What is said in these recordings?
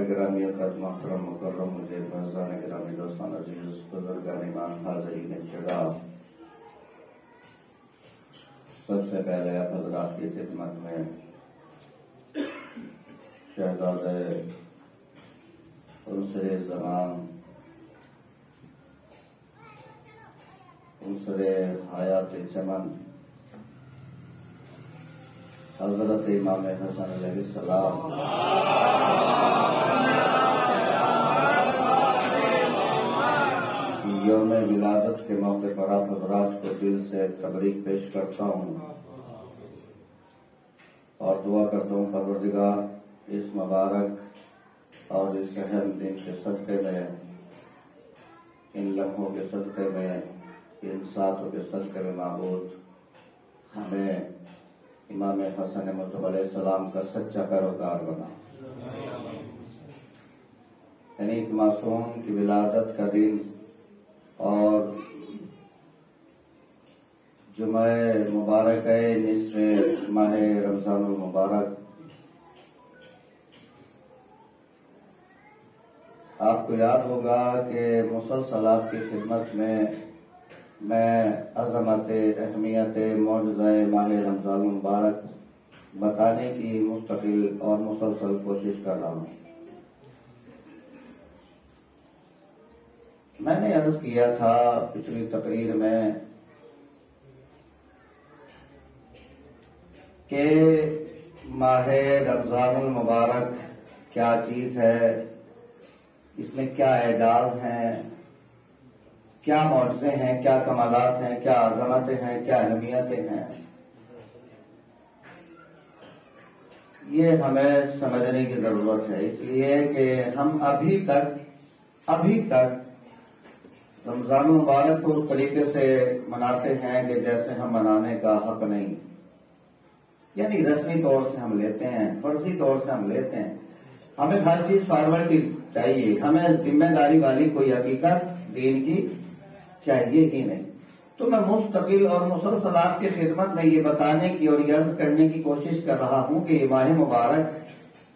گرامی قدر محترم مکرم مجھے معززان گرامی دوستان عزیز بزرگان ایمان حاضرین جگہ، سب سے پہلے آپ حضرات کی خدمت میں شہزادہ عنصر زمان، عنصر حیات چمن حضرت امام حسن علیہ السلام یوم ولادت کے موقع پر آپ حضرات کو دل سے تبریک پیش کرتا ہوں اور دعا کرتا ہوں پروردگار اس مبارک اور اس اہم دن کے صدقے میں، ان لمحوں کے صدقے میں، ان ساتوں کے صدقے میں معبود ہمیں امام حسن مصطفیٰ علیہ السلام کا سچا پیروکار بنا۔ یعنی ایک معصوم کی ولادت کا دن اور جمعہ مبارک ہے نصف ماہ رمضان المبارک، آپ کو یاد ہوگا کہ مسلسل آپ کی خدمت میں عظمت، اہمیت، معجزہ ماہ رمضان المبارک بتانے کی مستقل اور مسلسل کوشش کر رہا ہوں۔ میں نے عرض کیا تھا پچھلی تقریر میں کہ ماہ رمضان المبارک کیا چیز ہے، اس میں کیا اعجاز ہیں، کیا معجزے ہیں، کیا کمالات ہیں، کیا عظمتیں ہیں، کیا اہمیتیں ہیں۔ یہ ہمیں سمجھنے کی ضرورت ہے، اس لیے کہ ہم ابھی تک رمضان المبارک کو اس طریقے سے مناتے ہیں کہ جیسے ہم منانے کا حق نہیں، یعنی رسمی طور سے ہم لیتے ہیں، فرضی طور سے ہم لیتے ہیں، ہمیں ہر چیز فارورڈ چاہیے، ہمیں ذمہ داری والی کوئی حقیقت دین کی چاہیے ہی نہیں۔ تو میں مستقل اور مسلسل آپ کی خدمت میں یہ بتانے کی اور یہ عرض کرنے کی کوشش کر رہا ہوں کہ یہ ماہ مبارک،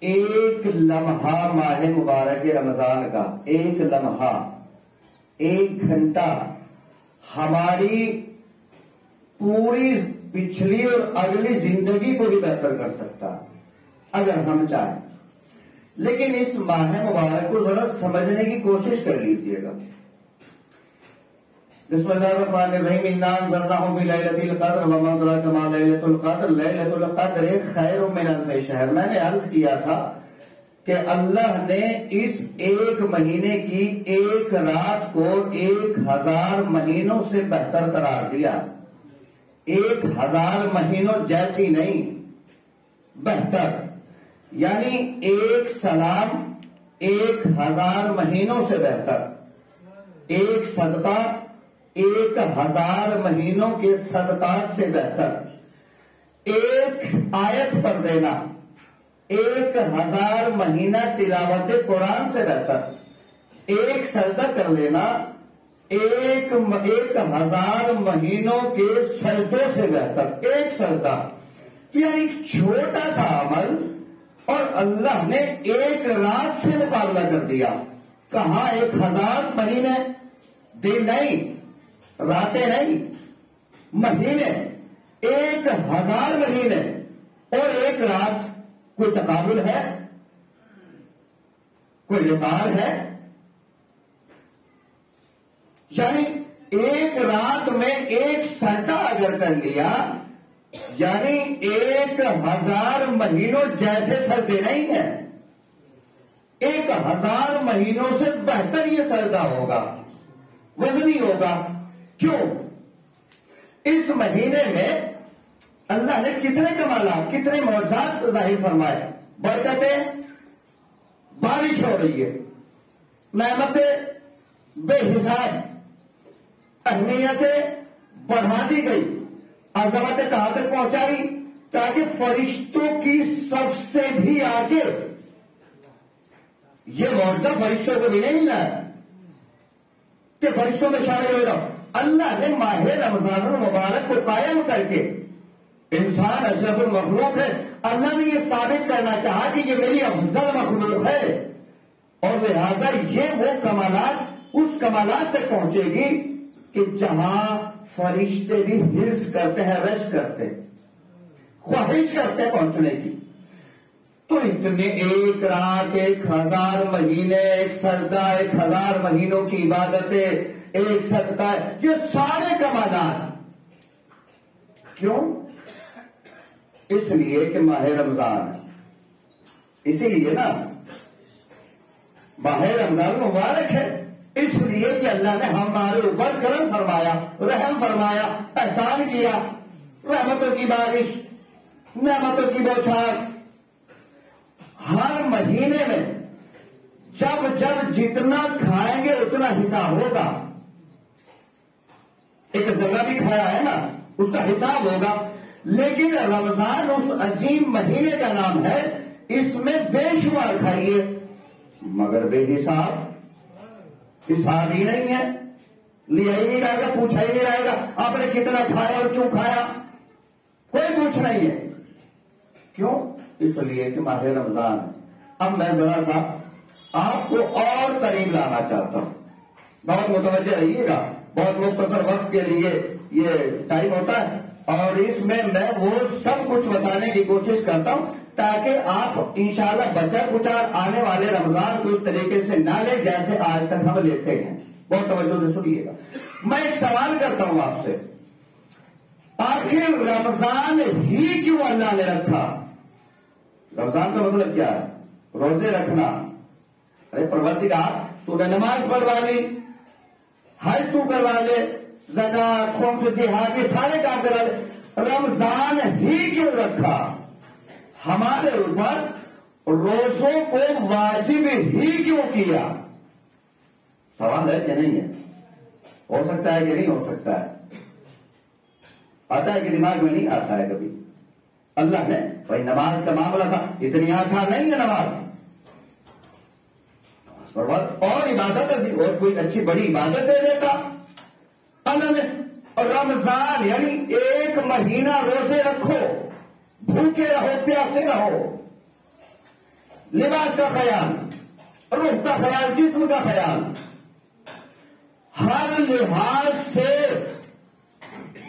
ایک لمحہ ماہ مبارک رمضان کا، ایک لمحہ، ایک گھنٹہ ہماری پوری پچھلی اور اگلی زندگی کو بھی بہتر کر سکتا اگر ہم چاہیں۔ لیکن اس ماہ مبارک کو ذرا سمجھنے کی کوشش کر لیجئے گا۔ بسم اللہ الرحمن الرحیم، انا انزلناہ فی لیلۃ القدر وما ادراک ما لیلۃ القدر لیلۃ القدر خیر من الف شہر۔ میں نے عرض کیا تھا کہ اللہ نے اس ایک مہینے کی ایک رات کو 1000 مہینوں سے بہتر قرار دیا، 1000 مہینوں جیسی نہیں، بہتر، یعنی ایک سلام 1000 مہینوں سے بہتر، ایک صدقہ 1000 مہینوں کے صدقات سے بہتر، ایک آیت پڑھ دینا 1000 مہینہ تلاوت قرآن سے بہتر، ایک سجدہ کر لینا 1000 مہینوں کے سجدوں سے بہتر، ایک سجدہ، یعنی ایک چھوٹا سا عمل اور اللہ نے ایک رات سے مقابلہ کر دیا۔ کہاں 1000 مہینے، دن نہیں، راتیں نہیں، مہینے، 1000 مہینے اور ایک رات، کوئی تقابل ہے؟ کوئی وقار ہے؟ یعنی ایک رات میں ایک سجدہ اگر کر لیا، یعنی 1000 مہینوں جیسے سجدے نہیں ہیں، 1000 مہینوں سے بہتر یہ سجدہ ہوگا، وزنی ہوگا۔ کیوں؟ اس مہینے میں اللہ نے کتنے کمالات، کتنے معجزات ظاہر فرمائے، برکتیں، بارش ہو رہی ہے، نعمتیں بے حساب، اہمیتیں بڑھا دی گئی، عظمت کہاں تک پہنچائی تاکہ فرشتوں کی سب سے بھی آگے، یہ معجزہ فرشتوں کو بھی نہیں ملا ہے کہ فرشتوں میں شامل ہو جاؤ۔ اللہ نے ماہ رمضان المبارک کو قائم کر کے، انسان اشرف المخلوق ہے، اللہ نے یہ ثابت کرنا چاہا کہ یہ میری افضل مخلوق ہے، اور لہذا یہ وہ کمالات اس کمالات تک پہنچے گی کہ جہاں فرشتے بھی حرص کرتے ہیں، رش کرتے، خواہش کرتے پہنچنے کی. تو اتنے 1 رات 1000 مہینے، 1 سجدہ 1000 مہینوں کی عبادتیں، 1 صدقہ، یہ سارے کمالات کیوں؟ اس لیے کہ ماہ رمضان، اسی لیے نا ماہ رمضان مبارک ہے، اس لیے کہ اللہ نے ہمارے اوپر کرم فرمایا، رحم فرمایا، احسان کیا، رحمتوں کی بارش، نعمتوں کی بوچھار. ہر مہینے میں جب جتنا کھائیں گے اتنا حساب ہوگا. ایک ذرہ بھی کھایا ہے نا اس کا حساب ہوگا. لیکن رمضان اس عظیم مہینے کا نام ہے، اس میں بے شمار کھائیے مگر بے حساب ہی نہیں ہے. لیا ہی نہیں رہے گا، پوچھا ہی نہیں رہے گا آپ نے کتنا کھایا اور کیوں کھایا، کوئی پوچھ نہیں ہے. کیوں؟ اس لیے کہ ماہ رمضان. اب میں ذرا سا آپ کو اور قریب لانا چاہتا ہوں، بہت متوجہ رہیے گا. بہت مختصر وقت کے لیے یہ ٹائم ہوتا ہے اور اس میں وہ سب کچھ بتانے کی کوشش کرتا ہوں تاکہ آپ انشاءاللہ بچا کچا آنے والے رمضان کو اس طریقے سے نہ لیں جیسے آج تک ہم لیتے ہیں. بہت توجہ سے سنیے گا. میں ایک سوال کرتا ہوں آپ سے، آخر رمضان ہی کیوں اللہ نے رکھا؟ رمضان کا مطلب کیا ہے؟ روزے رکھنا. ارے پروردگار تو نے نماز پڑھوا لی، حج تو کروا لے، زکات، خمس، جہاد، یہ سارے کام کروا لے، رمضان ہی کیوں رکھا؟ ہمارے اوپر روزوں کو واجب ہی کیوں کیا؟ سوال ہے کہ نہیں ہے؟ ہو سکتا ہے کہ نہیں ہو سکتا ہے؟ آتا ہے کہ دماغ میں نہیں آتا ہے کبھی؟ اللہ نے بھائی نماز کا معاملہ تھا، اتنی آسان نہیں ہے نماز پڑھنا اور عبادت اور کوئی اچھی بڑی عبادت دے دیتا. اللہ نے رمضان یعنی 1 مہینہ روزے رکھو، بھوکے رہو، پیاسے رہو، لباس کا خیال، روح کا خیال، جسم کا خیال، ہر لحاظ سے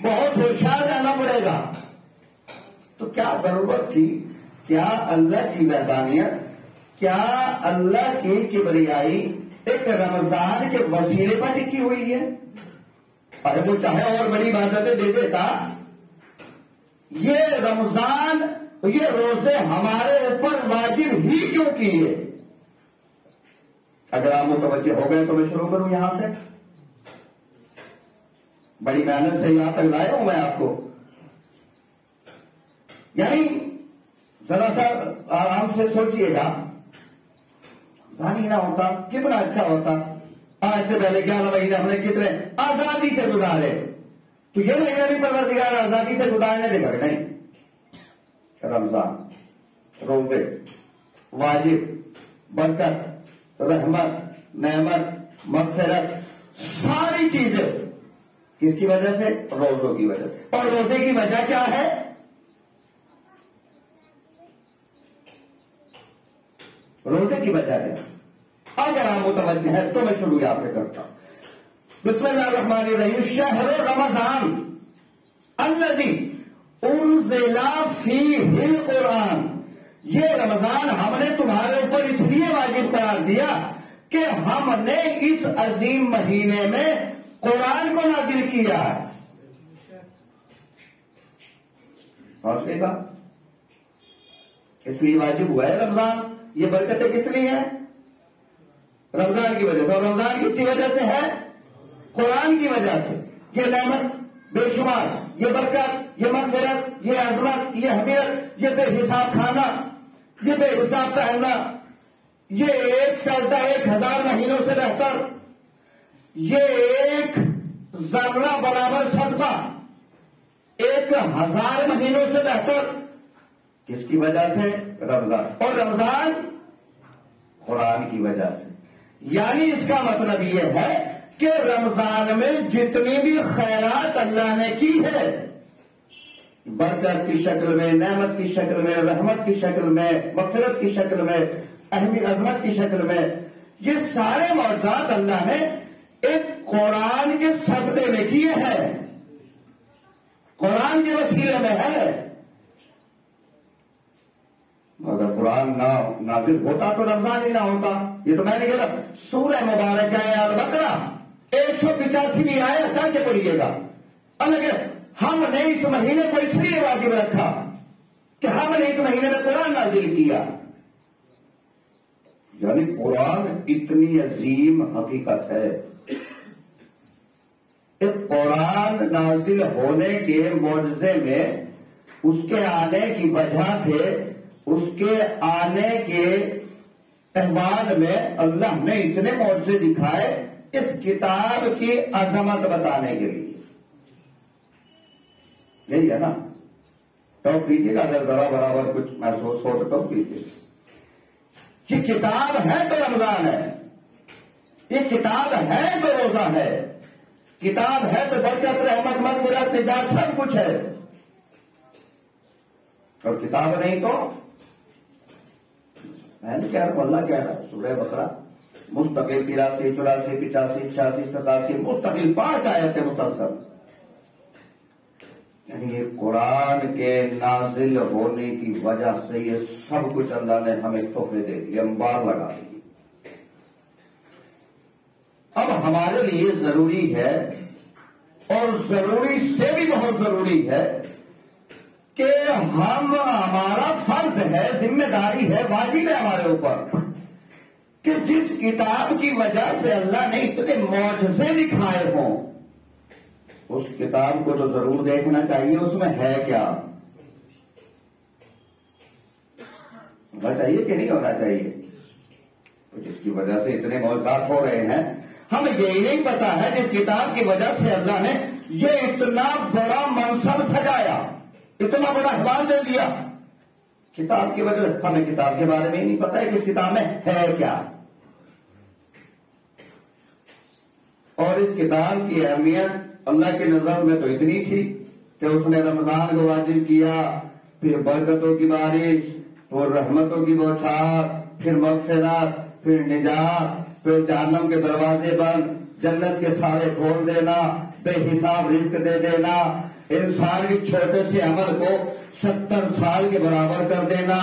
بہت ہوشیار رہنا پڑے گا. تو کیا ضرورت تھی؟ کیا اللہ کی وحدانیت، کیا اللہ کی کبریائی ایک رمضان کے وسیلے پر ٹکی ہوئی ہے؟ ارے وہ چاہے اور بڑی عبادتیں دے دیتا، یہ رمضان، یہ روزے ہمارے اوپر واجب ہی کیوں کیے؟ اگر آپ متوجہ ہو گئے تو میں شروع کروں یہاں سے. بڑی محنت سے یہاں تک لایا ہوں میں آپ کو. یعنی ذرا سا آرام سے سوچئے گا، رمضان نہ ہوتا کتنا اچھا ہوتا. آج سے پہلے 11 مہینے ہم نے کتنے آزادی سے گزارے. تو یہ مہینہ بھی پروردگار آزادی سے گزارنے دے گا نہیں. رمضان، روزے، واجب، برکت، رحمت، نعمت، مغفرت، ساری چیزیں کس کی وجہ سے؟ روزوں کی وجہ سے. اور روزے کی وجہ کیا ہے؟ روزے کی وجہ ہے. اگر آپ متوجہ ہیں تو میں شروع یہاں پہ کرتا ہوں. بسم اللہ الرحمن الرحیم. شہر رمضان الذی انزل فیہ القرآن. یہ رمضان ہم نے تمہارے اوپر اس لیے واجب قرار دیا کہ ہم نے اس عظیم مہینے میں قرآن کو نازل کیا ہے. سوچ لے گا اس لیے واجب ہوا ہے رمضان. یہ برکتیں کس لیے ہیں؟ رمضان کی وجہ سے. اور رمضان کس کی وجہ سے ہے؟ قرآن کی وجہ سے. یہ نعمت بے شمار، یہ برکت، یہ مغفرت، یہ عظمت، یہ حمیت، یہ بے حساب کھانا، یہ بے حساب پہننا، یہ 1 سجدہ 1000 مہینوں سے بہتر، یہ 1 ذرہ برابر صدقہ 1000 مہینوں سے بہتر. کس کی وجہ سے؟ رمضان. اور رمضان قرآن کی وجہ سے. یعنی اس کا مطلب یہ ہے کہ رمضان میں جتنی بھی خیرات اللہ نے کی ہے، برکت کی شکل میں، نعمت کی شکل میں، رحمت کی شکل میں، مغفرت کی شکل میں، عظمت کی شکل میں، یہ سارے معجزات اللہ نے ایک قرآن کے صدقے میں کیے ہیں، قرآن کے وسیلے میں ہے۔ اگر قرآن نہ نازل ہوتا تو رمضان ہی نہ ہوتا۔ یہ تو میں نے کہا سورہ مبارکہ ہے البقرہ 185 آیت کر کے پڑھیے گا۔ اگر ہم نے اس مہینے کو اس لیے واجب رکھا کہ ہم نے اس مہینے میں قرآن نازل کیا، یعنی قرآن اتنی عظیم حقیقت ہے۔ ایک قرآن نازل ہونے کے معجزے میں، اس کے آنے کی وجہ سے، اس کے آنے کے احوال میں اللہ نے اتنے معجزے دکھائے اس کتاب کی عظمت بتانے کے لیے۔ یہی ہے نا؟ ٹاپ کیجیے گا، اگر ذرا برابر کچھ محسوس ہو تو ٹاپ کیجیے۔ یہ کتاب ہے تو رمضان ہے، یہ کتاب ہے تو روزہ ہے، کتاب ہے تو برکت، رحمت، مغفرت، نجات سب کچھ ہے، اور کتاب نہیں تو میں نے کہہ رہا ہوں، اللہ کہہ رہا ہے سورہ بقرہ مستقل 83، 84، 85، 86، 87 مستقل 5 آیتیں مسلسل، یعنی یہ قرآن کے نازل ہونے کی وجہ سے یہ سب کچھ اللہ نے ہمیں تحفے دے دیے، انبار لگا دی۔ اب ہمارے لیے ضروری ہے، اور ضروری سے بھی بہت ضروری ہے کہ ہمارا فرض ہے، ذمہ داری ہے، واجب ہے ہمارے اوپر کہ جس کتاب کی وجہ سے اللہ نے اتنے معجزے دکھائے ہوں، اس کتاب کو تو ضرور دیکھنا چاہیے، اس میں ہے کیا، ہونا چاہیے کہ نہیں ہونا چاہیے؟ جس کی وجہ سے اتنے معجزات ہو رہے ہیں، ہمیں یہی نہیں پتا ہے جس کتاب کی وجہ سے اللہ نے یہ اتنا بڑا منصب سجایا، اتنا بڑا احوال دے دیا، کتاب کی وجہ سے ہمیں کتاب کے بارے میں ہی نہیں پتا ہے کہ اس کتاب میں ہے کیا۔ اور اس کتاب کی اہمیت اللہ کی نظر میں تو اتنی تھی کہ اس نے رمضان کو واجب کیا، پھر برکتوں کی بارش، پھر رحمتوں کی بوچھار، پھر مغفرت، پھر نجات، پھر جہنم کے دروازے بند، جنت کے سارے کھول دینا، بے حساب رزق دے دینا، انسان کے چھوٹے سے عمل کو 70 سال کے برابر کر دینا۔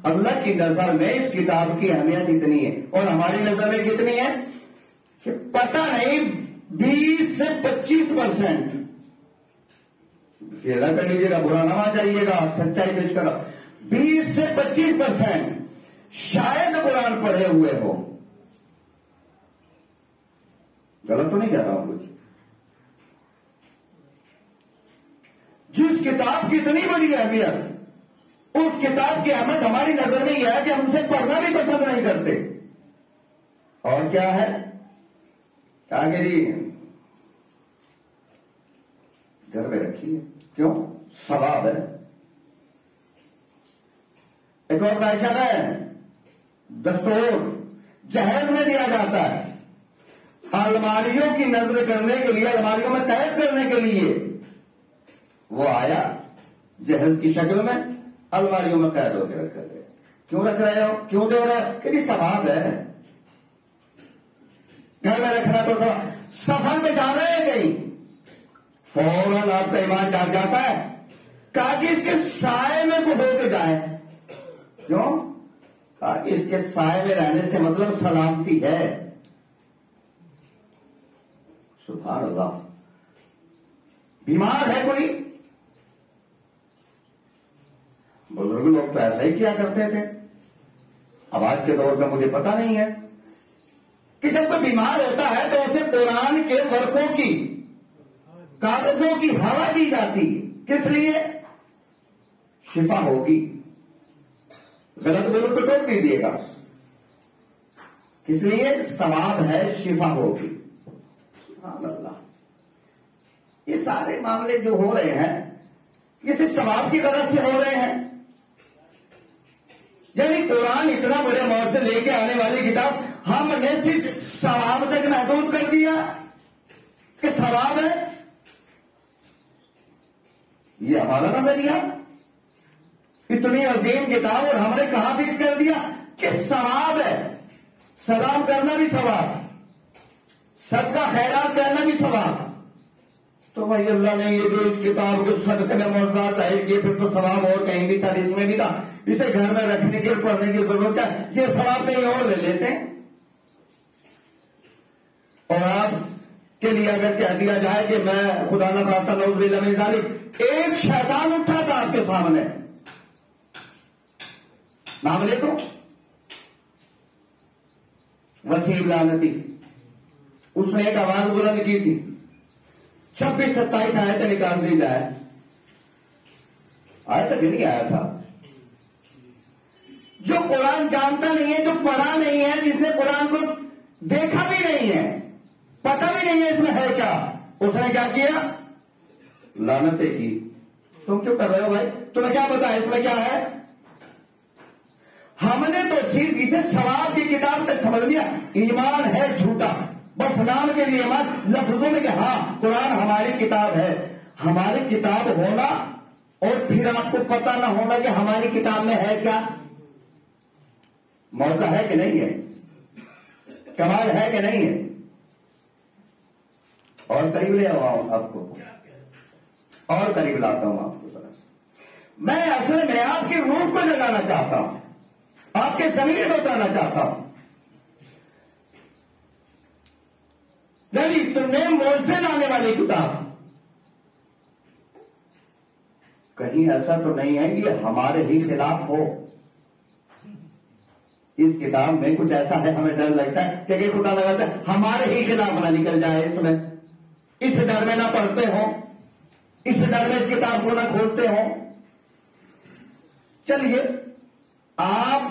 اللہ کی نظر میں اس کتاب کی اہمیت اتنی ہے، اور ہماری نظر میں کتنی ہے کہ پتہ نہیں 20 سے 25%، فیصلہ کر لیجیے گا، برا نہ مان جائیے گا، سچائی پیش کرو، 20 سے 25% شاید قرآن پڑھے ہوئے ہو۔ غلط تو نہیں کہہ رہا ہوں کچھ؟ جس کتاب کی اتنی بڑی اہمیت، اس کتاب کی اہمیت ہماری نظر میں یہ ہے کہ ہم اسے پڑھنا بھی پسند نہیں کرتے۔ اور کیا ہے؟ کہا کہ جی گھر میں رکھیے، کیوں؟ ثواب ہے۔ ایک اور فائشہ ہے، دستور جہیز میں دیا جاتا ہے، الماریوں کی نظر کرنے کے لیے، الماریوں میں قید کرنے کے لیے وہ آیا جہیز کی شکل میں، الماریوں میں قید ہو کے رکھا گیا۔ کیوں رکھ رہے ہو؟ کیوں دے رہے ہو؟ کہ یہ ثواب ہے، گھر میں رکھنا تو سفر میں جا رہے ہیں کہیں، فوراً آپ کا ایمان جاگ جاتا ہے، کہا کہ اس کے سائے میں کو ہو کے جائیں۔ کیوں؟ کہا کہ اس کے سائے میں رہنے سے مطلب سلامتی ہے۔ سبحان اللہ۔ بیمار ہے کوئی، بزرگ لوگ تو ایسا ہی کیا کرتے تھے، اب آج کے دور کا مجھے پتا نہیں ہے کہ جب کوئی بیمار ہوتا ہے تو اسے قرآن کے ورقوں کی، کاغذوں کی ہوا دی جاتی، کس لیے؟ شفا ہوگی۔ غلط بولو تو ٹوک دیجیے گا، کس لیے؟ ثواب ہے، شفا ہوگی۔ سبحان اللہ۔ یہ سارے معاملے جو ہو رہے ہیں یہ صرف ثواب کی غرض سے ہو رہے ہیں، یعنی قرآن اتنا بڑے موت سے لے کے آنے والی کتاب ہم نے صرف ثواب تک محدود کر دیا کہ ثواب ہے، یہ ہمارا نظریہ۔ اتنی عظیم کتاب اور ہم نے کہاں فکس کر دیا کہ ثواب ہے۔ سلام کرنا بھی ثواب، صدقہ خیرات کرنا بھی ثواب. تو بھائی اللہ نے یہ جو اس کتاب کے صدقے میں معجزات ظاہر کیے، پھر تو ثواب اور کہیں بھی تھا، اس میں بھی تھا، اسے گھر میں رکھنے کی اور پڑھنے کی ضرورت کیا؟ یہ ثواب کہیں اور لے لیتے ہیں. اور آپ کے لیے اگر کہہ دیا جائے کہ میں خدا نہ خواستہ نعوذ باللہ من ذالک، ایک شیطان اٹھا تھا آپ کے سامنے، نام لے تو وسیع لعنتی، اس نے ایک آواز بلند کی تھی، 26-27 آیتیں نکال دی جائے، آج تک نہیں آیا تھا. جو قرآن جانتا نہیں ہے، جو پڑھا نہیں ہے، جس نے قرآن کو دیکھا بھی نہیں ہے، پتہ بھی نہیں ہے اس میں ہے کیا، اس نے کیا کیا؟ لعنتیں کی. تم کیوں کر رہے ہو بھائی؟ تمہیں کیا پتا اس میں کیا ہے؟ ہم نے تو صرف اسے ثواب کی کتاب تک سمجھ لیا. ایمان ہے جھوٹا، بس نام کے لیے ایمان، لفظوں میں کہ ہاں قرآن ہماری کتاب ہے. ہماری کتاب ہونا اور پھر آپ کو پتہ نہ ہونا کہ ہماری کتاب میں ہے کیا. معجزہ ہے کہ نہیں ہے؟ کمال ہے کہ نہیں ہے؟ اور قریب لے آؤں آپ کو، اور قریب لاتا ہوں آپ کو طرف سے. میں اصل میں آپ کی روح کو جگانا چاہتا ہوں، آپ کے ضمیر کو اتارنا چاہتا ہوں. نہیں تم نے معجزے لانے والی کتاب، کہیں ایسا تو نہیں ہے کہ ہمارے ہی خلاف ہو. اس کتاب میں کچھ ایسا ہے ہمیں ڈر لگتا ہے کہ خدا لگاتا ہے ہمارے ہی خلاف نہ نکل جائے. اس میں اس ڈر میں نہ پڑھتے ہوں، اس ڈر میں اس کتاب کو نہ کھولتے ہوں. چلیے آپ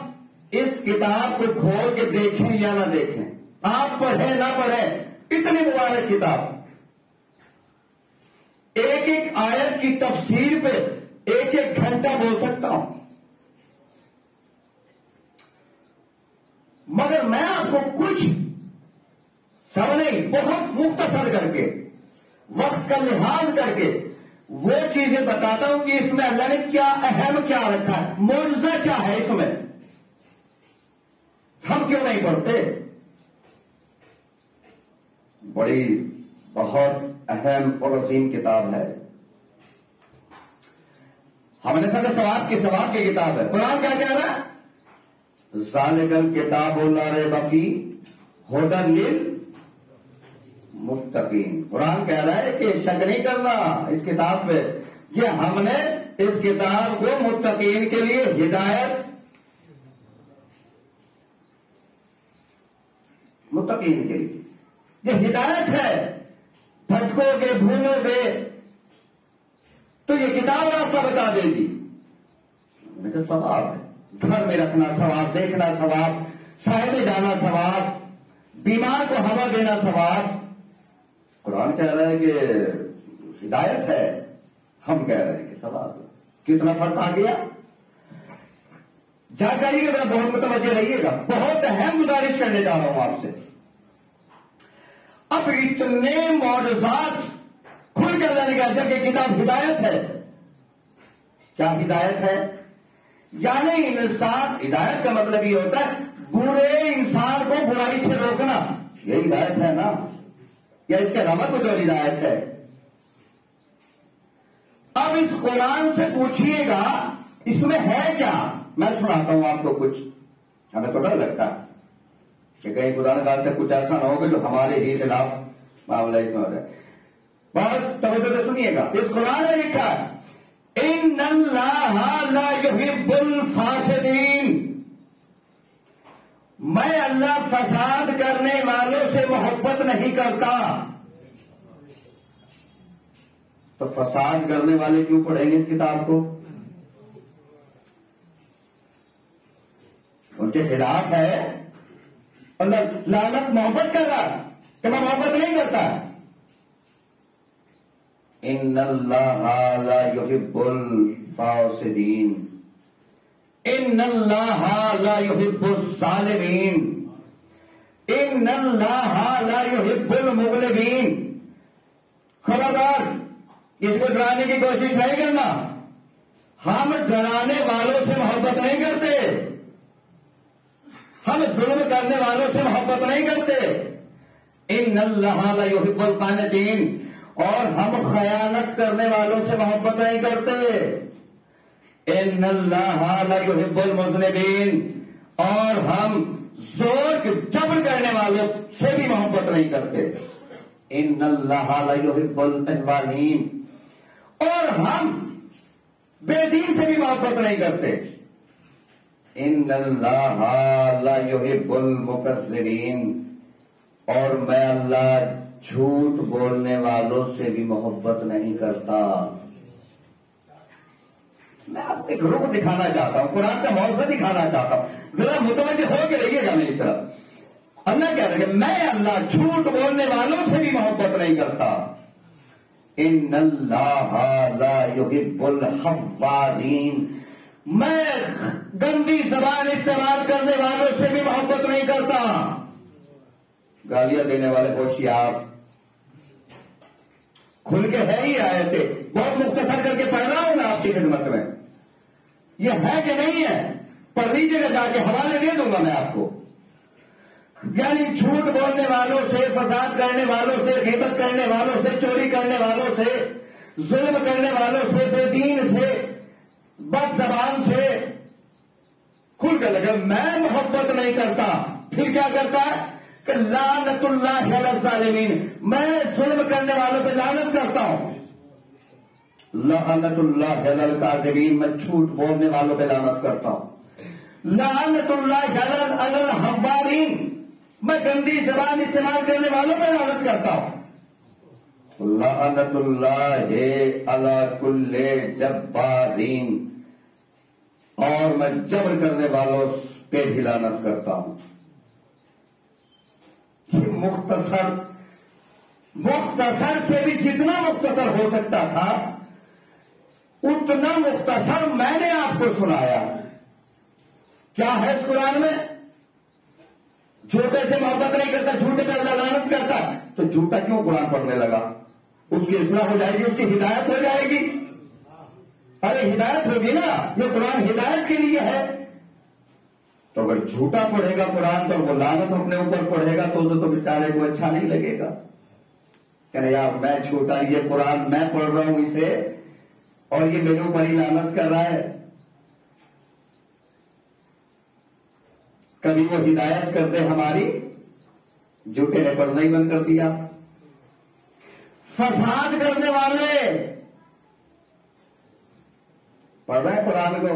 اس کتاب کو کھول کے دیکھیں یا نہ دیکھیں، آپ پڑھیں نہ پڑھیں، اتنی مبارک کتاب، ایک ایک آیت کی تفسیر پہ ایک ایک گھنٹہ بول سکتا ہوں. مگر میں آپ کو کچھ سب نہیں، بہت مختصر کر کے، وقت کا لحاظ کر کے وہ چیزیں بتاتا ہوں کہ اس میں اللہ نے کیا اہم کیا رکھا ہے، معجزہ کیا ہے اس میں. ہم کیوں نہیں پڑھتے؟ بڑی بہت اہم اور عظیم کتاب ہے. ہم نے سمجھا ثواب کی کتاب ہے. قرآن کیا کہہ رہا ہے؟ ذالک الکتاب لا ریب فیہ ھدی للمتقین. قرآن کہہ رہا ہے کہ شک نہیں کرنا اس کتاب پہ، یہ ہم نے اس کتاب کو متقین کے لیے ہدایت، متقین کے لیے یہ ہدایت ہے. بھٹکو گے، بھولو گے تو یہ کتاب راستہ بتا دے گی. ثواب ہے، گھر میں رکھنا ثواب، دیکھنا ثواب، سائے میں جانا ثواب، بیمار کو ہوا دینا ثواب. قرآن کہہ رہا ہے کہ ہدایت ہے، ہم کہہ رہے ہیں کہ ثواب. کتنا فرق آ گیا؟ جانکاری کے بعد بہت متوجہ رہیے گا، بہت اہم گزارش کرنے جا رہا ہوں آپ سے. اب اتنے معجزات کھل کر لانے کا کہ کتاب ہدایت ہے. کیا ہدایت ہے؟ یعنی انسان، ہدایت کا مطلب یہ ہوتا ہے برے انسان کو برائی سے روکنا. یہ ہدایت ہے نا، یا اس کے علاوہ کچھ اور ہدایت ہے؟ اب اس قرآن سے پوچھئے گا اس میں ہے کیا. میں سناتا ہوں آپ کو کچھ. ہمیں تو ڈر لگتا ہے کہ کہیں خدا نہ خواستہ کچھ ایسا نہ ہو کہ جو ہمارے ہی خلاف معاملہ اس میں ہو جائے. بہت توجہ سے سنیے گا. اس قرآن نے لکھا ہے ان اللہ لا يحب الفاسدین، میں اللہ فساد کرنے والوں سے محبت نہیں کرتا. تو فساد کرنے والے کیوں پڑھیں گے اس کتاب کو؟ ان کے خلاف ہے. اللہ لعنت محبت کر رہا کہ میں محبت نہیں کرتا. ان اللہ لا يحب الفاسدین، ان اللہ لا يحب الظالمین، ان اللہ لا يحب المغلبین. خبردار اس کو ڈرانے کی کوشش نہیں کرنا. ہم ڈرانے والوں سے محبت نہیں کرتے، ہم ظلم کرنے والوں سے محبت نہیں کرتے. ان اللہ لا يحب القانتین. اور ہم خیانت کرنے والوں سے محبت نہیں کرتے. ان اللہ لا يحب المذنبین. اور ہم زور جبر کرنے والوں سے بھی محبت نہیں کرتے. ان اللہ لا يحب التوابین. اور ہم بے دین سے بھی محبت نہیں کرتے. ان اللہ لا يحب المکذبین. اور میں اللہ جھوٹ بولنے والوں سے بھی محبت نہیں کرتا. میں آپ کو ایک رخ دکھانا چاہتا ہوں, قرآن کا موضوع دکھانا چاہتا ہوں, ذرا متوجہ ہو کے رہیے گا میری طرف. اللہ کہہ رہے ہیں میں اللہ جھوٹ بولنے والوں سے بھی محبت نہیں کرتا. ان اللہ لا يحب الحوارین. میں گندی زبان استعمال کرنے والوں سے بھی محبت نہیں کرتا. گالیاں دینے والے ہوشیار, کھل کے ہے ہی آئے تھے, بہت مختصر کر کے پڑھ رہا ہوں میں آپ کی خدمت میں. یہ ہے کہ نہیں ہے پڑھ لیجیے گا, جا کے حوالے دے دوں گا میں آپ کو. یعنی جھوٹ بولنے والوں سے, فساد کرنے والوں سے, غیبت کرنے والوں سے, چوری کرنے والوں سے, ظلم کرنے والوں سے, بے دین سے, بد زبان سے کھل کے لگے میں محبت نہیں کرتا. پھر کیا کرتا ہے کہ لعنت اللہ علی الظالمین. میں ظلم کرنے والوں پہ لعنت کرتا ہوں. لعنت اللہ علی الکاذبین. میں جھوٹ بولنے والوں پہ لعنت کرتا ہوں. لعنت اللہ علی الحوارین. میں گندی زبان استعمال کرنے والوں پہ لعنت کرتا ہوں. لعنت اللہ علی کل جبارین. اور میں جبر کرنے والوں پہ بھی لعنت کرتا ہوں. یہ مختصر سے بھی جتنا مختصر ہو سکتا تھا اتنا مختصر میں نے آپ کو سنایا. کیا ہے اس قرآن میں؟ جھوٹے سے محبت نہیں کرتا, جھوٹے پہ لعنت کرتا. تو جھوٹا کیوں قرآن پڑھنے لگا؟ اس کی اصلاح ہو جائے گی, اس کی ہدایت ہو جائے گی. ارے ہدایت ہوگی نا, یہ قرآن ہدایت کے لیے ہے. تو اگر جھوٹا پڑھے گا قرآن تو وہ لعنت اپنے اوپر پڑھے گا تو بیچارے کو اچھا نہیں لگے گا. کہ یار میں جھوٹا, یہ قرآن میں پڑھ رہا ہوں اسے اور یہ میرے اوپر ہی لعنت کر رہا ہے. کبھی وہ ہدایت کرتے ہماری, جھوٹے نے پڑھنا ہی بند کر دیا. فساد کرنے والے پڑھ رہے ہیں قرآن کو,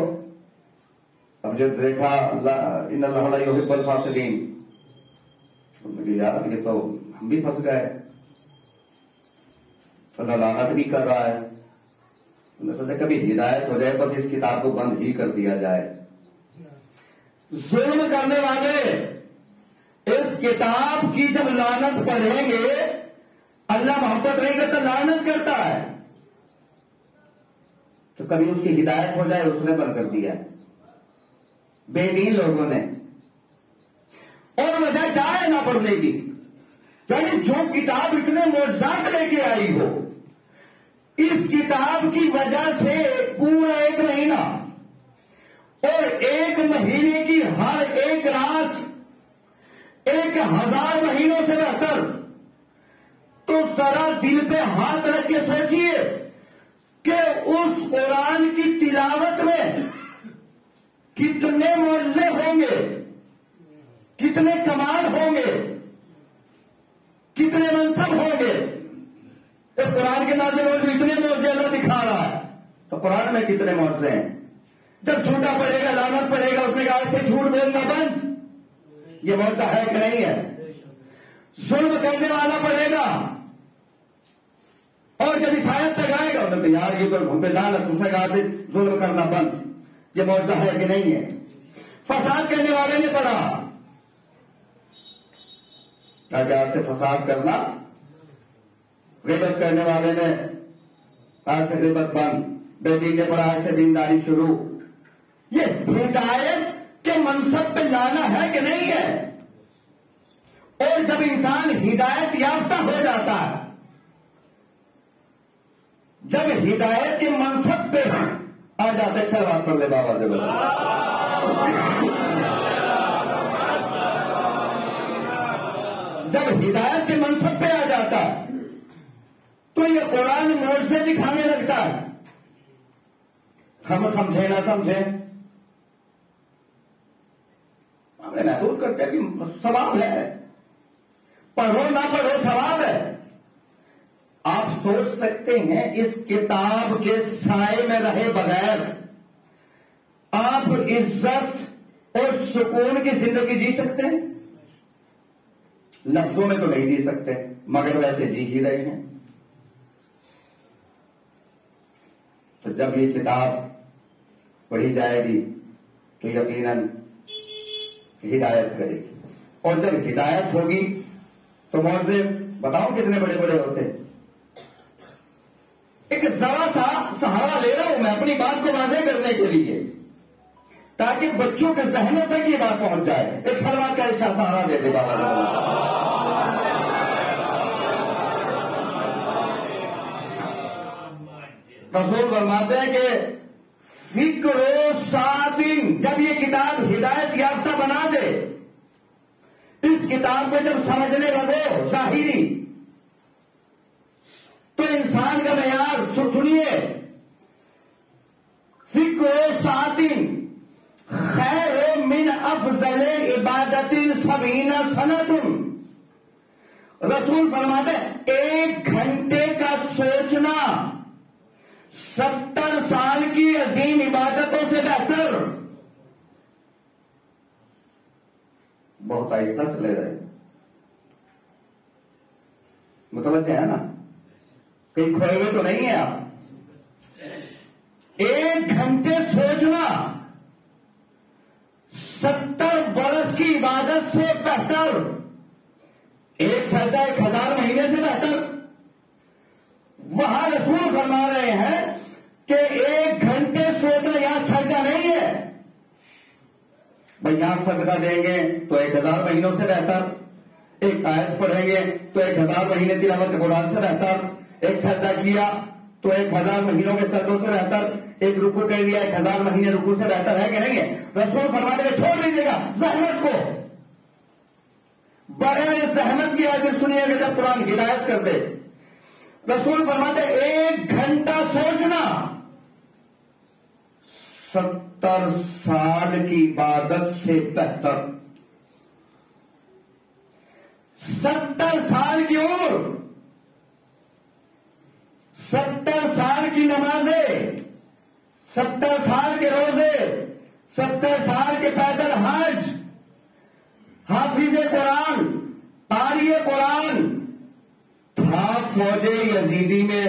اب جب دیکھا ان اللہ لا يحب الفاسقین, یار یہ تو ہم بھی پھنس گئے, اللہ لعنت بھی کر رہا ہے. انہوں نے سوچا کبھی ہدایت ہو جائے, بس اس کتاب کو بند ہی کر دیا جائے. ظلم کرنے والے اس کتاب کی جب لعنت پڑھیں گے, اللہ محبت نہیں کرتا, لعنت کرتا ہے. تو کبھی اس کی ہدایت ہو جائے, اس نے بند کر دیا بے دین لوگوں نے. اور وجہ کیا ہے نہ پڑھنے کی؟ یعنی جو کتاب اتنے معجزات لے کے آئی ہو, اس کتاب کی وجہ سے پورا ایک مہینہ اور ایک مہینے کی ہر ایک رات 1000 مہینوں سے بہتر. تو ذرا دل پہ ہاتھ رکھ کے سوچیے کہ اس قرآن کی تلاوت میں کتنے معجزے ہوں گے, کتنے کمال ہوں گے, کتنے منصب ہوں گے. اس قرآن کے نازل ہونے سے اتنے معجزے اللہ دکھا رہا ہے, تو قرآن میں کتنے معجزے ہیں. جب جھوٹا پڑے گا, لعنت پڑے گا, اس نے کہا سے جھوٹ بولنا بند. یہ معجزہ ہے کہ نہیں ہے؟ ظلم کرنے والا پڑے گا اور جب عیسائیت تک آئے گا, انہوں نے یار یہ تو ہم پہ لعنت, اس نے کہا سے ظلم کرنا بند. یہ معجزہ ہے کہ نہیں ہے؟ فساد کرنے والے نے پڑھا, کہ آپ سے فساد کرنا, غیبت کرنے والے نے آج سے غیبت بند, بے دین نے پڑھا آج سے دینداری شروع. یہ ہدایت کے منصب پہ لانا ہے کہ نہیں ہے؟ اور جب انسان ہدایت یافتہ ہو جاتا ہے, جب ہدایت کے منصب پہ آ جاتے, سر بات کر لے بابا سے جب ہدایت کے منصب پہ آ جاتا تو یہ قرآن معجزے دکھانے لگتا ہے. ہم سمجھے نہ سمجھے ہم نے محدود کرتے کہ ثواب ہے، پڑھو نہ پڑھو ثواب ہے. آپ سوچ سکتے ہیں اس کتاب کے سائے میں رہے بغیر آپ عزت اور سکون کی زندگی جی سکتے ہیں؟ لفظوں میں تو نہیں جی سکتے، مگر ویسے جی ہی رہے ہیں. تو جب یہ کتاب پڑھی جائے گی تو یقیناً ہدایت کرے گی، اور جب ہدایت ہوگی تو معجزے بتاؤ کتنے بڑے بڑے ہوتے ہیں. ایک ذرا سا سہارا لے رہا ہوں میں اپنی بات کو واضح کرنے کے لیے تاکہ بچوں کے ذہنوں تک یہ بات پہنچ جائے. ایک سلوات کا ایسا سہارا دے دے بابا. رسول فرماتے ہیں کہ فکر و ساتین، جب یہ کتاب ہدایت یافتہ بنا دے، اس کتاب کو جب سمجھنے لگو ظاہری، تو انسان کا معیار سنیے، فکر و ساتین خیر من افضل عبادت 70 سنۃ. رسول فرماتے ہیں 1 گھنٹے کا سوچنا 70 سال کی عظیم عبادتوں سے بہتر. بہت آہستہ سے لے رہے ہیں، متوجہ ہے نا، کہیں کھوئے ہوئے تو نہیں ہے آپ. 1 گھنٹے سوچنا 70 برس کی عبادت سے بہتر. 1 سجدہ 1000 مہینے سے بہتر. وہاں رسول فرما رہے ہیں کہ 1 گھنٹے سوچنا، یہاں سجدہ نہیں ہے بھائی، یہاں سجدہ دیں گے تو 1000 مہینوں سے بہتر. ایک آیت پڑھیں گے تو 1000 مہینے تلاوت قرآن سے بہتر. ایک سجدہ کیا تو 1000 مہینوں کے سجدوں سے بہتر. ایک رکوع کر لیا 1000 مہینے رکوع سے بہتر ہے کہ نہیں ہے؟ رسول فرماتے ہیں چھوڑ دیجیے گا زحمت کو، بغیر زحمت کی حاضر سنیے گا جب قرآن ہدایت کر دے. رسول فرماتے ہیں 1 گھنٹہ سوچنا 70 سال کی عبادت سے بہتر. 70 سال کی عمر، 70 سال کی نمازیں، 70 سال کے روزے، 70 سال کے پیدل حج، حافظ قرآن، قاری قرآن تھا فوج یزیدی میں.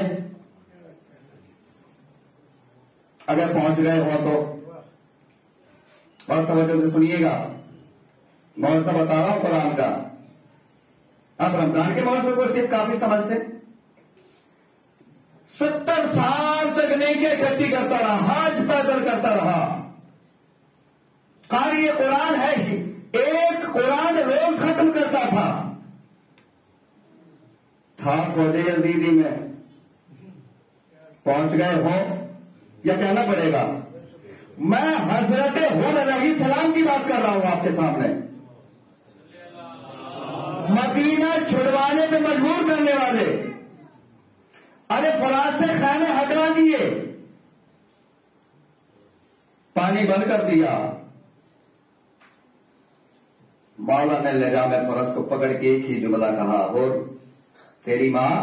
اگر پہنچ گئے ہو تو اور توجہ سے سنیے گا، موضوع بتا رہا ہوں قرآن کا. آپ رمضان کے موضوع کو صرف کافی سمجھتے. 70 سال تک نیکیاں اکٹھی کرتا رہا، حج پیدل کرتا رہا، قاری قرآن ہے، 1 قرآن روز ختم کرتا تھا فوج یزیدی میں. پہنچ گئے ہو یا کہنا پڑے گا؟ میں حضرت ہود علیہ السلام کی بات کر رہا ہوں آپ کے سامنے. مدینہ چھڑوانے پہ مجبور کرنے والے، ارے فرات سے خیمے ہٹوا دیے، پانی بند کر دیا. مولا نے لجام فرس کو پکڑ کے ایک ہی جملہ کہا، اور تیری ماں.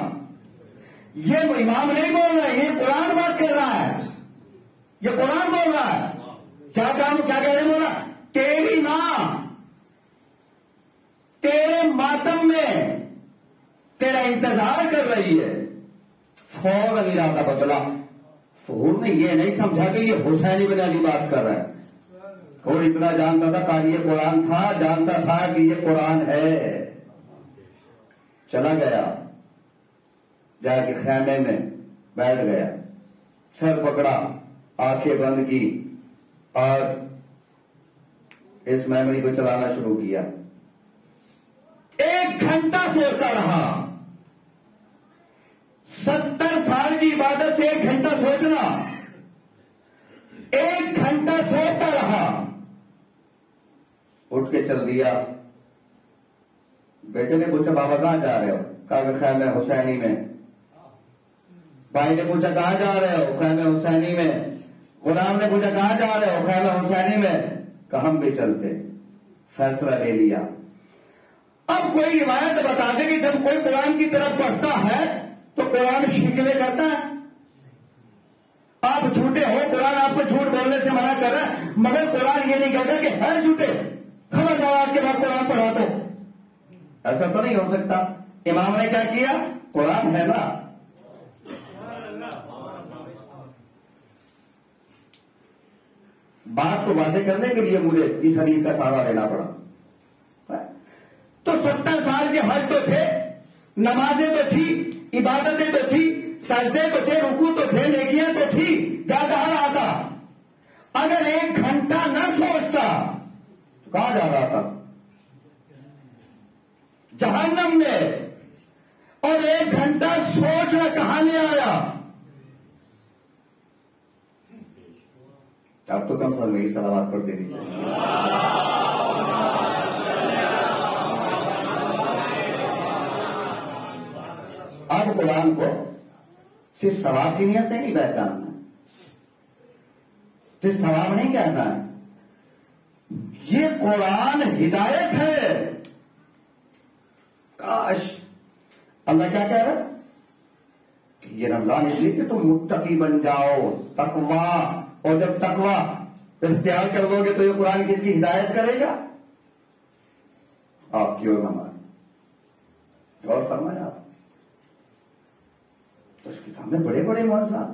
یہ امام نہیں بول رہا ہے، یہ قرآن بات کر رہا ہے، یہ قرآن بول رہا ہے. کیا کہہ رہے بولا؟ تیری ماں تیرے ماتم میں تیرا انتظار کر رہی ہے. فوراً ارادہ بدلا. فور نے یہ نہیں سمجھا کہ یہ حسین بن علی بات کر رہا ہے. اور اتنا جانتا تھا قاری قرآن تھا، جانتا تھا کہ یہ قرآن ہے. چلا گیا، جا کے خیمے میں بیٹھ گیا، سر پکڑا، آنکھیں بند کی اور اس میموری کو چلانا شروع کیا. 1 گھنٹہ سوچتا رہا. 70 سال کی عبادت سے 1 گھنٹہ سوچنا، 1 گھنٹہ سوچتا رہا. اٹھ کے چل دیا، بیٹے نے پوچھا بابا کہاں جا رہے ہو؟ کہا کہ خیمہ حسینی میں. بھائی نے پوچھا کہاں جا رہے ہو؟ خیمہ حسینی میں. غلام نے پوچھا کہاں جا رہے ہو؟ خیمہ حسینی میں. کہ ہم بھی چلتے. فیصلہ لے لیا. اب کوئی روایت بتا دے کہ جب کوئی قرآن کی طرف پڑھتا ہے تو قرآن شکوے کرتا ہے. آپ جھوٹے ہو، قرآن آپ کو جھوٹ بولنے سے منع کر رہا ہے، مگر قرآن یہ نہیں کہتا کہ ہے جھوٹے، خبردار آپ کے بعد قرآن پڑھا دو. ایسا تو نہیں ہو سکتا. امام نے کیا کیا؟ قرآن ہے نا. بات کو واضح کرنے کے لیے مجھے اس حدیث کا سہارا لینا پڑا. تو 70 سال کے حج تو تھے، نمازیں تو تھی، عبادتیں تو تھی، سجدے تو تھے، رکوع تو تھے، نیکیاں تو تھی، جا رہا تھا. اگر 1 گھنٹہ نہ سوچتا تو کہاں جا رہا تھا؟ جہنم میں. اور 1 گھنٹہ سوچنا کہاں لے آیا؟ اب تو کم سے کم میری صلوات پڑھ دینی چاہیے. اب قرآن کو صرف ثواب کی نیت سے نہیں پہچاننا ہے، صرف ثواب نہیں کہنا ہے. یہ قرآن ہدایت ہے. کاش اللہ کیا کہہ رہا ہے کہ یہ رمضان اس لیے کہ تم متقی بن جاؤ، تقویٰ. اور جب تقویٰ اختیار کر لو گے تو یہ قرآن کس کی ہدایت کرے گا؟ آپ کی اور ہماری. اور فرمایا آپ تو اس کتاب میں بڑے بڑے معجزات،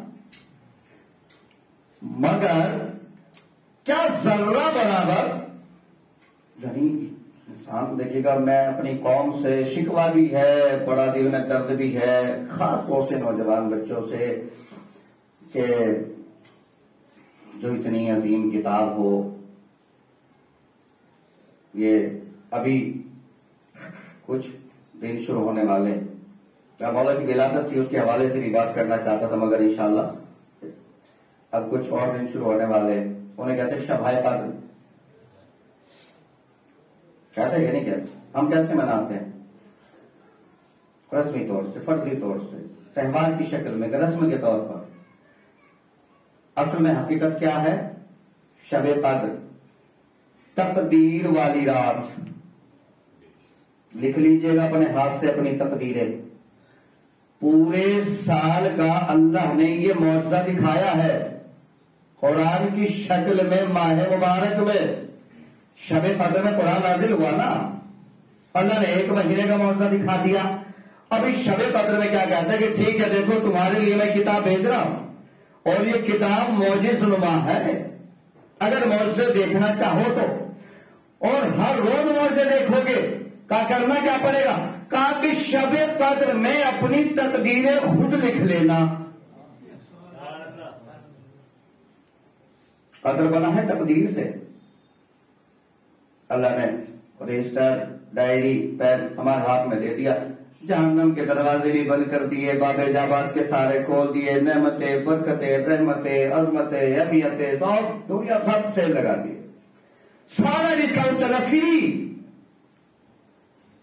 مگر کیا ذرہ برابر. یعنی انسان کو دیکھیے گا، میں اپنی قوم سے شکوہ بھی ہے، بڑا دل میں درد بھی ہے، خاص طور سے نوجوان بچوں سے، کہ جو اتنی عظیم کتاب ہو. یہ ابھی کچھ دن شروع ہونے والے، میں مولا کی ولادت تھی اس کے حوالے سے بھی بات کرنا چاہتا تھا، مگر انشاءاللہ اب کچھ اور دن شروع ہونے والے. انہیں کہتے ہیں شبائے قدر. کہتے ہیں کہ نہیں کہتے؟ ہم کیسے مناتے ہیں؟ رسمی طور سے، فرضی طور سے، تہوار کی شکل میں، رسم کے طور پر. اصل میں حقیقت کیا ہے؟ شب قدر، تقدیر والی رات. لکھ لیجئے گا اپنے ہاتھ سے اپنی تقدیریں. پورے سال کا اللہ نے یہ معجزہ دکھایا ہے قرآن کی شکل میں. ماہ مبارک میں شب قدر میں قرآن نازل ہوا نا، اللہ نے 1 مہینے کا معجزہ دکھا دیا. اب اس شب قدر میں کیا کہتا ہے کہ ٹھیک ہے دیکھو تمہارے لیے میں کتاب بھیج رہا ہوں، اور یہ کتاب معجز نما ہے. اگر معجزے دیکھنا چاہو تو، اور ہر روز معجزے دیکھو گے، کرنا کیا پڑے گا؟ کہا کہ شب قدر میں اپنی تقدیریں خود لکھ لینا. قدر بنا ہے تقدیر سے. اللہ نے رجسٹر، ڈائری، پین ہمارے ہاتھ میں دے دیا. جہنم کے دروازے بھی بند کر دیے، باب جابات کے سارے کھول دیے، نعمتیں، برکتیں، رحمتیں، عظمتیں، اہمیتیں، دنیا سب سے لگا دیے. سارا ڈسکاؤنٹ چلا فری.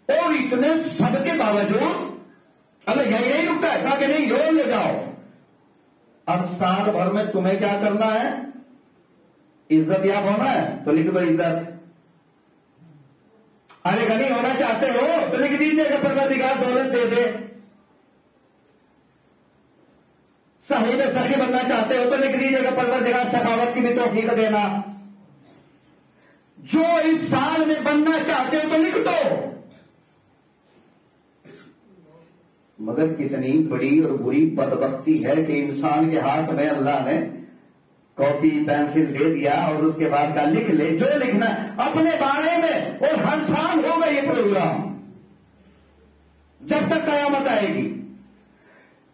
اور اتنے سب کے باوجود اللہ یہی نہیں رکتا ہے، کہا کہ نہیں اور لے جاؤ. اب سال بھر میں تمہیں کیا کرنا ہے؟ عزت یاب ہونا ہے تو لکھ دو عزت. ارے غنی ہونا چاہتے ہو تو لکھ دیجیے کہ پروردگار دولت دے دے. صحیح میں صحیح بننا چاہتے ہو تو لکھ دیجیے کہ پروردگار سخاوت کی بھی توفیق دینا. جو اس سال میں بننا چاہتے ہو تو لکھ دو. مگر کتنی بڑی اور بری بدبختی ہے کہ انسان کے ہاتھ میں اللہ نے کاپی پینسل دے دیا اور اس کے بعد کا لکھ لے جو لکھنا ہے اپنے بارے میں. اور ہر سال ہوگا یہ پروگرام جب تک قیامت آئے گی.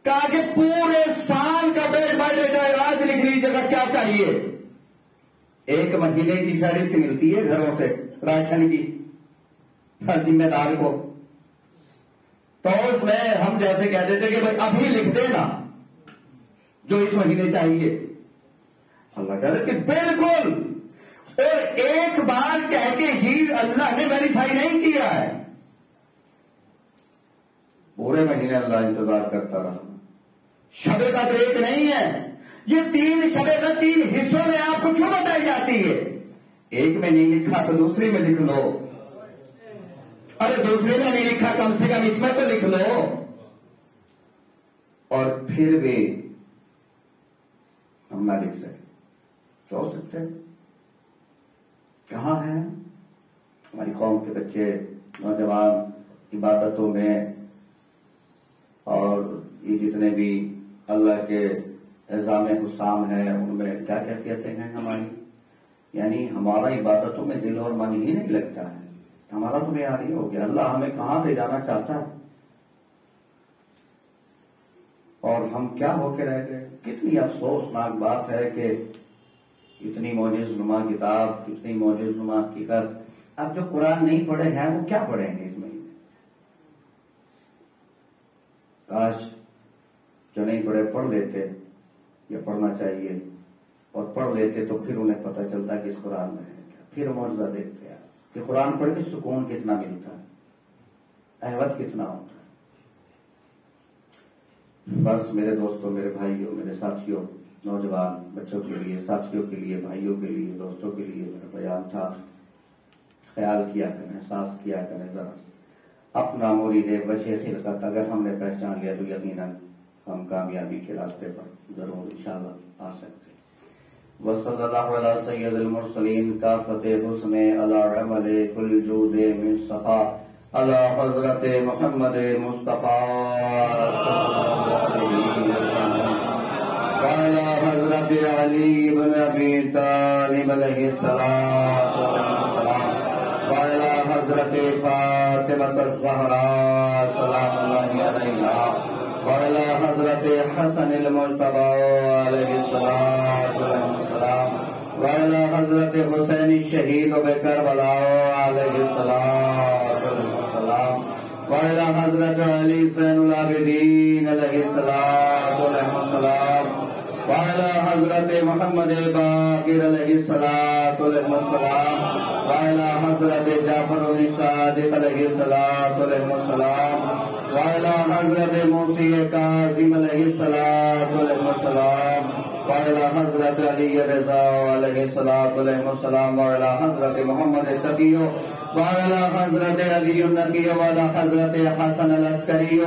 کہا کہ پورے سال کا بیٹ بائی جائے آج لکھ لیجیے گا کیا چاہیے. 1 مہینے کی فہرست ملتی ہے گھروں سے راشن کی ہر ذمہ دار کو. تو اس میں ہم جیسے کہہ دیتے کہ بھائی ابھی لکھ دینا جو اس مہینے چاہیے. اللہ کہہ رہے کہ بالکل. اور ایک بار کہہ کے ہی اللہ نے ویریفائی نہیں کیا ہے. پورے مہینے اللہ انتظار کرتا رہا. شب قدر ایک نہیں ہے، یہ 3 شب قدر 3 حصوں میں آپ کو کیوں بتائی جاتی ہے؟ ایک میں نہیں لکھا تو دوسری میں لکھ لو. ارے دوسری میں نہیں لکھا کم سے کم اس میں تو لکھ لو. اور پھر بھی ہم نہ لکھ سکے کیا ہو سکتے؟ کہاں ہیں ہماری قوم کے بچے نوجوان عبادتوں میں، اور یہ جتنے بھی اللہ کے اعظام حسام ہیں ان میں کیا کیفیتیں ہیں ہماری؟ یعنی ہمارا عبادتوں میں دل اور من ہی نہیں لگتا ہے. ہمارا تو معیار ہی ہو گیا اللہ ہمیں کہاں لے جانا چاہتا ہے اور ہم کیا ہو کے رہ گئے. کتنی افسوسناک بات ہے کہ اتنی معجز نما کتاب، اتنی معجز نما حقیقت، اب جو قرآن نہیں پڑھے ہیں وہ کیا پڑھیں گے اس مہینے؟ کاش جو نہیں پڑھے پڑھ لیتے یا پڑھنا چاہیے، اور پڑھ لیتے تو پھر انہیں پتہ چلتا کہ اس قرآن میں ہے کیا. پھر معجزہ دیکھتے ہیں کہ قرآن پڑھ کے سکون کتنا ملتا ہے، احوت کتنا ہوتا ہے. بس میرے دوستوں، میرے بھائیوں، میرے ساتھیوں، نوجوان بچوں کے لیے، ساتھیوں کے لیے، بھائیوں کے لیے، دوستوں کے لیے میرا بیان تھا. خیال کیا کریں، احساس کیا کریں ذرا اپنا مرید بشے خلقت اگر ہم نے پہچان لیا تو یقیناً ہم کامیابی کے راستے پر ضرور انشاءاللہ آ سکتے. وصلی اللہ علی سید المرسلین کافت حسن علی عمل کل جود من صفا علی حضرت محمد مصطفیٰ وعلی حضرت علی بن ابی طالب علیہ السلام وعلی حضرت فاطمہ الزہراء سلام اللہ علیہا وعلی حضرت حسن المجتبی علیہ السلام وعلی حضرت حسین الشہید بکربلا علیہ السلام وعلی حضرت علی زین العابدین علیہ السلام وعلی حضرت محمد باقر علیہ السلام وعلی حضرت جعفر صادق علیہ السلام وعلی حضرت موسی کاظم علیہ السلام وعلی حضرت علی رضا علیہ السلام وعلی حضرت محمد تقی وعلی حضرت علی النقی وعلی حضرت حسن العسکری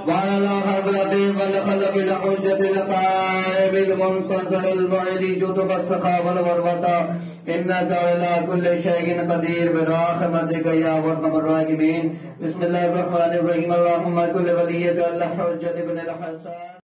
وعلى حضرت والخلق الحجة القائم المنتظر البعيد جدك السخاء والغربة إنك على كل شيء قدير برحمتك يا أرحم الراحمين. بسم الله الرحمن الرحيم. اللهم كل وليك الحجة بن الحسن